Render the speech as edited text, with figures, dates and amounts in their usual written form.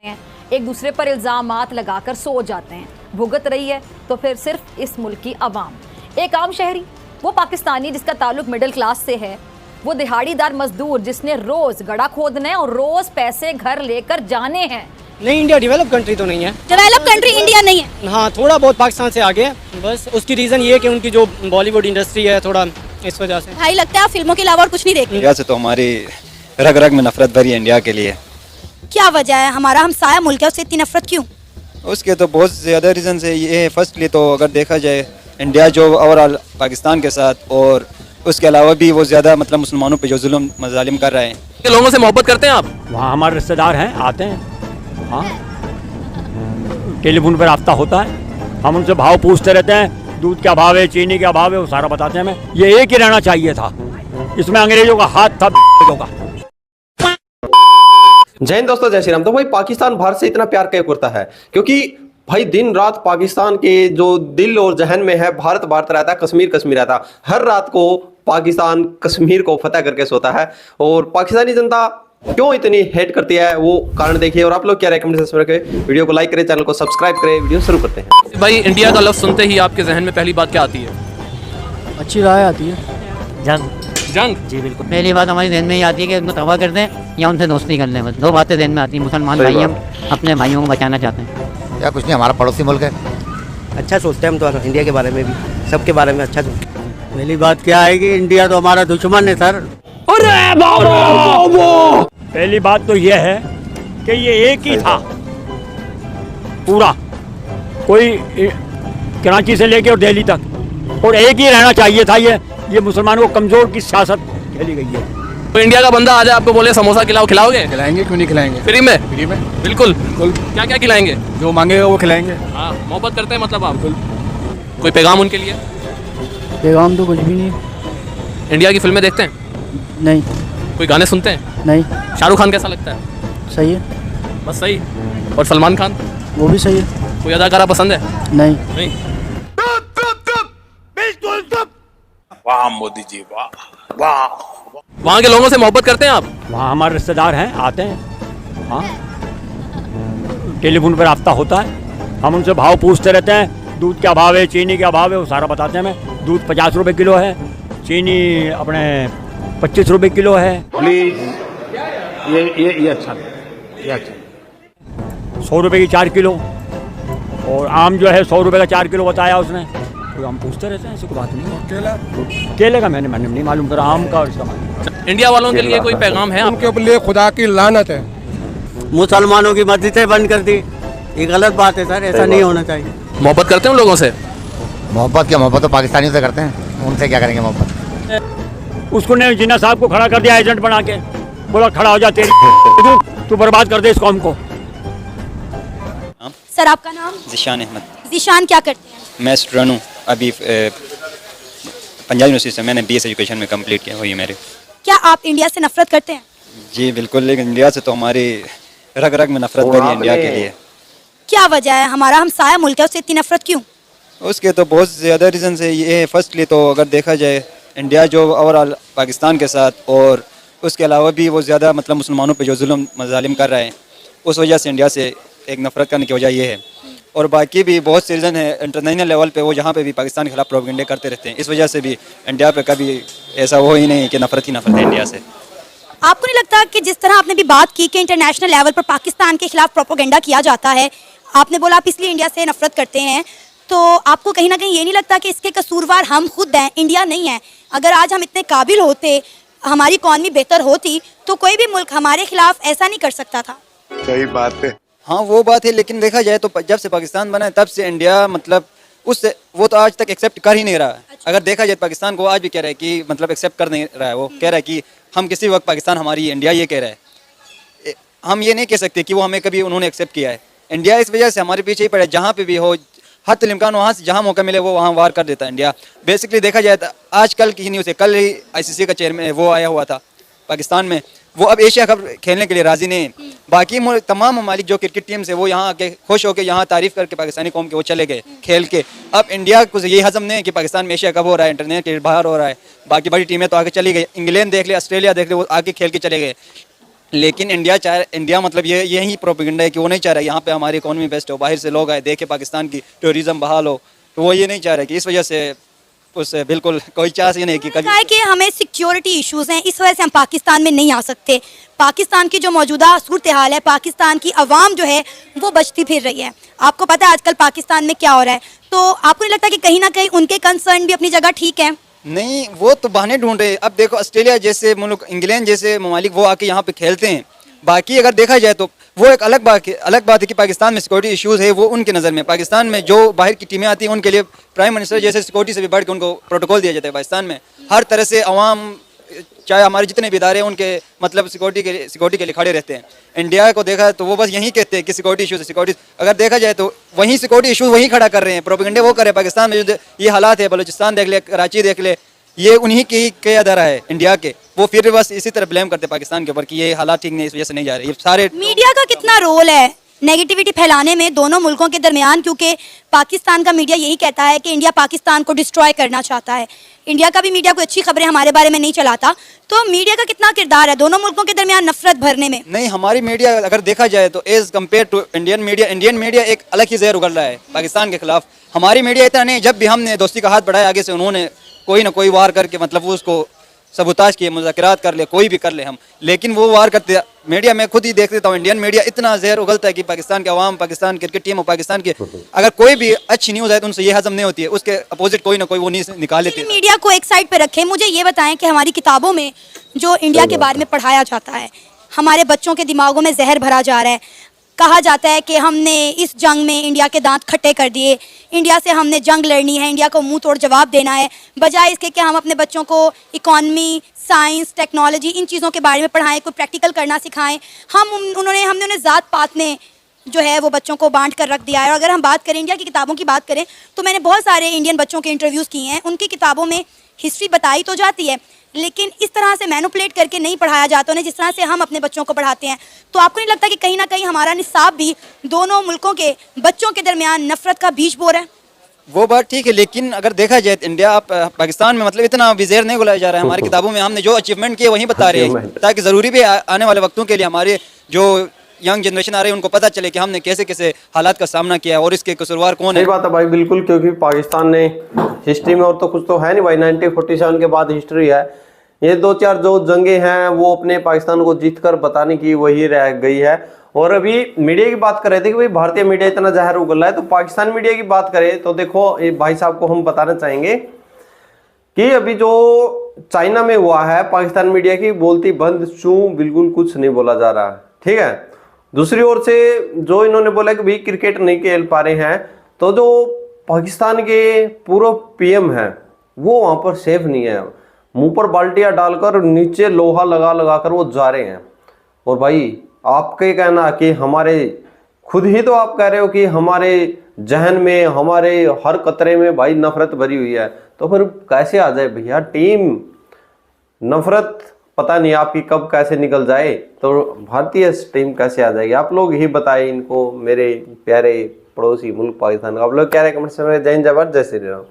हैं, एक दूसरे पर इल्ज़ामात लगाकर सो जाते हैं। भुगत रही है तो फिर सिर्फ इस मुल्क की आवाम। एक आम शहरी, वो पाकिस्तानी जिसका ताल्लुक मिडिल क्लास से है, वो दिहाड़ीदार मजदूर जिसने रोज गड़ा खोदने और रोज पैसे घर लेकर जाने हैं। नहीं, इंडिया डेवलप कंट्री तो नहीं है। डेवलप कंट्री इंडिया नहीं है। हाँ, थोड़ा बहुत पाकिस्तान से आगे है। बस उसकी रीज़न ये है कि उनकी जो बॉलीवुड इंडस्ट्री है, थोड़ा इस वजह से। भाई लगता है आप फिल्मों के अलावा और कुछ नहीं देखते। इंडिया से तो हमारी रग रग में नफरत भरी है इंडिया के लिए। क्या वजह है? हमारा हमसाया मुल्क है, उससे इतनी नफरत क्यों? उसके तो बहुत ज़्यादा रीज़न है। ये है फर्स्टली तो अगर देखा जाए इंडिया जो ओवरऑल पाकिस्तान के साथ, और उसके अलावा भी वो ज़्यादा मतलब मुसलमानों पे जो जुल्म मजालिम कर रहे हैं। के लोगों से मोहब्बत करते हैं आप? वहाँ हमारे रिश्तेदार हैं, आते हैं। हाँ, टेलीफोन पर राब्ता होता है, हम उनसे भाव पूछते रहते हैं। दूध क्या भाव है, चीनी क्या भाव है, वो सारा बताते हैं हमें। ये एक ही रहना चाहिए था, इसमें अंग्रेजों का हाथ था होगा। जय हिंद दोस्तों, जय श्री राम। तो भाई पाकिस्तान भारत से इतना प्यार क्यों करता है? क्योंकि भाई दिन रात पाकिस्तान के जो दिल और जहन में है भारत भारत रहता है, कश्मीर कश्मीर रहता है। हर रात को पाकिस्तान कश्मीर को फतेह करके सोता है। और पाकिस्तानी जनता क्यों इतनी हेट करती है, वो कारण देखिए। और आप लोग क्या रेकमेंड करके वीडियो को लाइक करें, चैनल को सब्सक्राइब करें। वीडियो शुरू करते हैं। भाई इंडिया का लफ्ज सुनते ही आपके जहन में पहली बात क्या आती है? अच्छी राय आती है। जंग। जी बिल्कुल, पहली बात हमारी ध्यान में ही आती है कि उनको तबाह कर दें या उनसे दोस्ती कर लें। बस दो बातें ध्यान में आती हैं। मुसलमान भाई हम अपने भाइयों को बचाना चाहते हैं। या कुछ नहीं, हमारा पड़ोसी मुल्क है। अच्छा सोचते हैं हम तो इंडिया के बारे में भी, सबके बारे में अच्छा सोचते हैं। पहली बात क्या है कि इंडिया तो हमारा दुश्मन है सर। पहली बात तो यह है कि ये एक ही था पूरा, कोई कराची से लेके और दिल्ली तक, और एक ही रहना चाहिए था। ये मुसलमानों को कमजोर की सियासत खेली गई है। तो इंडिया का बंदा आ जाए, आपको बोले समोसा खिलाओ, खिलाओगे? खिलाएंगे, क्यों नहीं खिलाएंगे। फ्री में? फ्री में, बिल्कुल। बिल्कुल। क्या क्या खिलाएंगे? जो मांगेगा वो खिलाएंगे। हाँ, मोहब्बत करते हैं मतलब आप? कोई पैगाम उनके लिए? पैगाम तो कुछ भी नहीं। इंडिया की फिल्में देखते हैं? नहीं। कोई गाने सुनते हैं? नहीं। शाहरुख खान कैसा लगता है? सही है। बस सही। और सलमान खान? वो भी सही है। कोई अदाकारा पसंद है? नहीं। नहीं। वाह मोदी जी, वाह वाह। वहाँ के लोगों से मोहब्बत करते हैं आप? वहाँ हमारे रिश्तेदार हैं, आते हैं। हाँ, टेलीफोन पर राब्ता होता है, हम उनसे भाव पूछते रहते हैं। दूध क्या भाव है, चीनी क्या भाव है, वो सारा बताते हैं हमें। दूध 50 रुपये किलो है, चीनी अपने 25 रुपये किलो है। प्लीज ये अच्छा, ये अच्छा। 100 रुपये की 4 किलो, और आम जो है 100 रुपये का 4 किलो बताया उसने। तो हम पूछते रहते हैं, ऐसी कोई बात नहीं। केले का मैंने नहीं मालूम करा, आम का और इसका मालूम। इंडिया वालों के लिए कोई पैगाम है? उनके लिए खुदा की लानत है। मुसलमानों की मस्जिदें बंद कर दी, ये गलत बात है सर, ऐसा नहीं होना चाहिए। मोहब्बत करते हैं उन लोगों से? मोहब्बत क्या, मोहब्बत तो पाकिस्तानियों से करते हैं, उनसे क्या करेंगे मोहब्बत। उसको ने जिन्ना साहब को खड़ा कर दिया एजेंट बना के, बोला खड़ा हो जा, तेरी तू बर्बाद कर दे इस कौम को। सर आपका नाम? ज़िशान अहमद। ज़िशान क्या करते हैं? मैं स्टूडेंट हूँ अभी पंजाब यूनिवर्सिटी से। मैंने BS एजुकेशन में कंप्लीट किया हुई है मेरे। क्या आप इंडिया से नफरत करते हैं? जी बिल्कुल, लेकिन इंडिया से तो हमारी रग रग में नफरत भरी है इंडिया के लिए। क्या वजह है? हमारा हमसाया मुल्क है, उससे इतनी नफरत क्यों? उसके तो बहुत ज़्यादा रीज़न है। ये है फर्स्टली तो अगर देखा जाए इंडिया जो ओवरऑल पाकिस्तान के साथ, और उसके अलावा भी वो ज़्यादा मतलब मुसलमानों पे जो जुल्म मजालिम कर रहे हैं, उस वजह से इंडिया से एक नफरत करने की वजह ये है। और बाकी भी बहुत से रीज़न है इंटरनेशनल लेवल पे, वो जहाँ पे भी पाकिस्तान के खिलाफ प्रोपेगेंडे करते रहते हैं। इस वजह से भी इंडिया पे कभी ऐसा हो ही नहीं कि नफरत ही नफरत है इंडिया से। आपको नहीं लगता कि जिस तरह आपने भी बात की कि इंटरनेशनल लेवल पर पाकिस्तान के खिलाफ प्रोपेगेंडा किया जाता है, आपने बोला आप इसलिए इंडिया से नफरत करते हैं, तो आपको कहीं ना कहीं ये नहीं लगता कि इसके कसूरवार हम खुद हैं, इंडिया नहीं है? अगर आज हम इतने काबिल होते, हमारी इकॉनमी बेहतर होती, तो कोई भी मुल्क हमारे खिलाफ ऐसा नहीं कर सकता था। सही बात है। हाँ वो बात है, लेकिन देखा जाए तो जब से पाकिस्तान बना है तब से इंडिया मतलब उससे वो तो आज तक एक्सेप्ट कर ही नहीं रहा है। अगर देखा जाए पाकिस्तान को आज भी कह रहा है कि मतलब एक्सेप्ट कर नहीं रहा है। वो कह रहा है कि हम किसी वक्त पाकिस्तान हमारी, इंडिया ये कह रहा है। हम ये नहीं कह सकते कि वो हमें कभी उन्होंने एक्सेप्ट किया है। इंडिया इस वजह से हमारे पीछे ही पड़ा, जहाँ पे भी हो, हर इम्कान वहाँ से जहाँ मौका मिले वो वहाँ वार कर देता है इंडिया। बेसिकली देखा जाए तो आजकल की न्यूज़ है, कल ही ICC का चेयरमैन वो आया हुआ था पाकिस्तान में, वो अब एशिया कप खेलने के लिए राजी नहीं है। बाकी तमाम ममालिक जो क्रिकेट टीम से वो यहाँ आके खुश होकर यहाँ तारीफ करके पाकिस्तानी कौम के वो चले गए खेल के। अब इंडिया को ये हजम नहीं है कि पाकिस्तान में एशिया कप हो रहा है, इंटरनेशनल बाहर हो रहा है। बाकी बड़ी टीमें तो आगे चली गई, इंग्लैंड देख ले, ऑस्ट्रेलिया देख ले, वो आगे खेल के चले गए। लेकिन इंडिया मतलब ये यही प्रोपेगेंडा है कि वो नहीं चाह रहा है यहाँ पे हमारी इकोनॉमी बेस्ट हो, बाहर से लोग आए देखे पाकिस्तान की टूरिज्म बहाल हो, तो वो ये नहीं चाह रहा कि इस वजह से उससे बिल्कुल कोई चांस ही नहीं कि कहा है कि हमें सिक्योरिटी इश्यूज हैं, इस वजह से हम पाकिस्तान में नहीं आ सकते। पाकिस्तान की जो मौजूदा सूरत हाल है, पाकिस्तान की आवाम जो है वो बचती फिर रही है। आपको पता है आजकल पाकिस्तान में क्या हो रहा है, तो आपको नहीं लगता कि कहीं ना कहीं उनके कंसर्न भी अपनी जगह ठीक है? नहीं, वो तो बहाने ढूंढ रहे हैं। अब देखो ऑस्ट्रेलिया जैसे मुल्क, इंग्लैंड जैसे ममालिक वो आके यहाँ पे खेलते हैं। बाकी अगर देखा जाए तो वो एक अलग बात है कि पाकिस्तान में सिक्योरिटी इश्यूज है, वो उनके नज़र में। पाकिस्तान में जो बाहर की टीमें आती हैं उनके लिए प्राइम मिनिस्टर जैसे सिक्योरिटी से भी बढ़ के उनको प्रोटोकॉल दिया जाता है। पाकिस्तान में हर तरह से अवाम, चाहे हमारे जितने भी इदारे हैं, उनके मतलब सिक्योरिटी के लिए खड़े रहते हैं। इंडिया को देखा तो वो बस यही कहते हैं कि सिक्योरिटी इशूज़ है, सिक्योरिटी। अगर देखा जाए तो वहीं सिक्योरिटी इशूज़ वहीं खड़ा कर रहे हैं, प्रोपेगेंडा वो कर रहे हैं। पाकिस्तान में जो ये हालात है, बलूचिस्तान देख ले, कराची देख ले, ये उन्हीं के अदारा है इंडिया के। वो फिर बस इसी तरह ब्लेम करते पाकिस्तान के ऊपर कि ये हालात ठीक नहीं, इस वजह से नहीं जा रहे। ये सारे मीडिया का कितना रोल है नेगेटिविटी फैलाने में दोनों मुल्कों के दरमियान? क्योंकि पाकिस्तान का मीडिया यही कहता है कि इंडिया पाकिस्तान को डिस्ट्रॉय करना चाहता है। इंडिया का भी मीडिया कोई अच्छी खबरें हमारे बारे में नहीं चलाता, तो मीडिया का कितना किरदार है दोनों मुल्कों के दरमियान नफरत भरने में? नहीं, हमारी मीडिया अगर देखा जाए तो as compare to Indian media एक अलग ही जहर उगल रहा है पाकिस्तान के खिलाफ। हमारी मीडिया इतना नहीं, जब भी हमने दोस्ती का हाथ बढ़ाया आगे से उन्होंने कोई ना कोई वार करके मतलब वो उसको सबूताज किए, मुज़ाकरात कर ले, कोई भी कर ले हम, लेकिन वो वार करते मीडिया में खुद ही देख लेता हूँ। इंडियन मीडिया इतना जहर उगलता है कि पाकिस्तान के अवाम, पाकिस्तान क्रिकेट टीम और पाकिस्तान के अगर कोई भी अच्छी न्यूज़ है तो उनसे ये हजम नहीं होती है, उसके अपोजिट कोई ना कोई वो न्यूज़ निकाल लेते हैं। मीडिया को एक साइड पे रखें, मुझे ये बताएं कि हमारी किताबों में जो इंडिया के बारे में पढ़ाया जाता है, हमारे बच्चों के दिमागों में जहर भरा जा रहा है। कहा जाता है कि हमने इस जंग में इंडिया के दांत खट्टे कर दिए, इंडिया से हमने जंग लड़नी है, इंडिया को मुंह तोड़ जवाब देना है, बजाय इसके कि हम अपने बच्चों को इकॉनमी, साइंस, टेक्नोलॉजी, इन चीज़ों के बारे में पढ़ाएं, कोई प्रैक्टिकल करना सिखाएं। हमने उन्हें ज़ात पात में जो है वो बच्चों को बांट कर रख दिया है। और अगर हम बात करें इंडिया की किताबों की बात करें तो मैंने बहुत सारे इंडियन बच्चों के इंटरव्यूज़ किए हैं, उनकी किताबों में हिस्ट्री बताई तो जाती है, लेकिन इस तरह से मैनिपुलेट करके नहीं पढ़ाया जाता उन्हें जिस तरह से हम अपने बच्चों को पढ़ाते हैं। तो आपको नहीं लगता कि कहीं ना कहीं हमारा निसाब भी दोनों मुल्कों के बच्चों के दरमियान नफरत का बीज बो रहा है? वो बात ठीक है, लेकिन अगर देखा जाए इंडिया पाकिस्तान में मतलब इतना विजेर नहीं बुलाया जा रहा है। हमारी किताबों में हमने जो अचीवमेंट किए वही बता रहे हैं, ताकि ज़रूरी भी आने वाले वक्तों के लिए हमारे जो यंग जनरेशन आ रही है उनको पता चले कि हमने कैसे कैसे हालात का सामना किया और इसके कसूरवार कौन है। सही बात है भाई, बिल्कुल, क्योंकि पाकिस्तान ने हिस्ट्री में और तो कुछ तो है नहीं भाई, 1947 के बाद हिस्ट्री है। ये 2-4 जो जंगे हैं वो अपने पाकिस्तान को जीत कर बताने की वही रह गई है। और अभी मीडिया की बात कर रहे थे कि भाई भारतीय मीडिया इतना जहर उगल रहा है, तो पाकिस्तान मीडिया की बात करें तो देखो भाई साहब को हम बताना चाहेंगे कि अभी जो चाइना में हुआ है, पाकिस्तान मीडिया की बोलती बंद, चूं बिल्कुल कुछ नहीं बोला जा रहा, ठीक है। दूसरी ओर से जो इन्होंने बोला कि भाई क्रिकेट नहीं खेल पा रहे हैं, तो जो पाकिस्तान के पूर्व पीएम हैं वो वहां पर सेफ नहीं है, मुंह पर बाल्टियां डालकर नीचे लोहा लगा लगा कर वो जा रहे हैं। और भाई आपके कहना कि हमारे खुद ही तो आप कह रहे हो कि हमारे जहन में, हमारे हर कतरे में भाई नफरत भरी हुई है, तो फिर कैसे आ जाए भैया टीम? नफरत पता नहीं आपकी कब कैसे निकल जाए, तो भारतीय टीम कैसे आ जाएगी? आप लोग ही बताएं इनको, मेरे प्यारे पड़ोसी मुल्क पाकिस्तान। आप लोग क्या रहे कमेंट्स में? जय हिंद, जय भारत, जय श्री राम।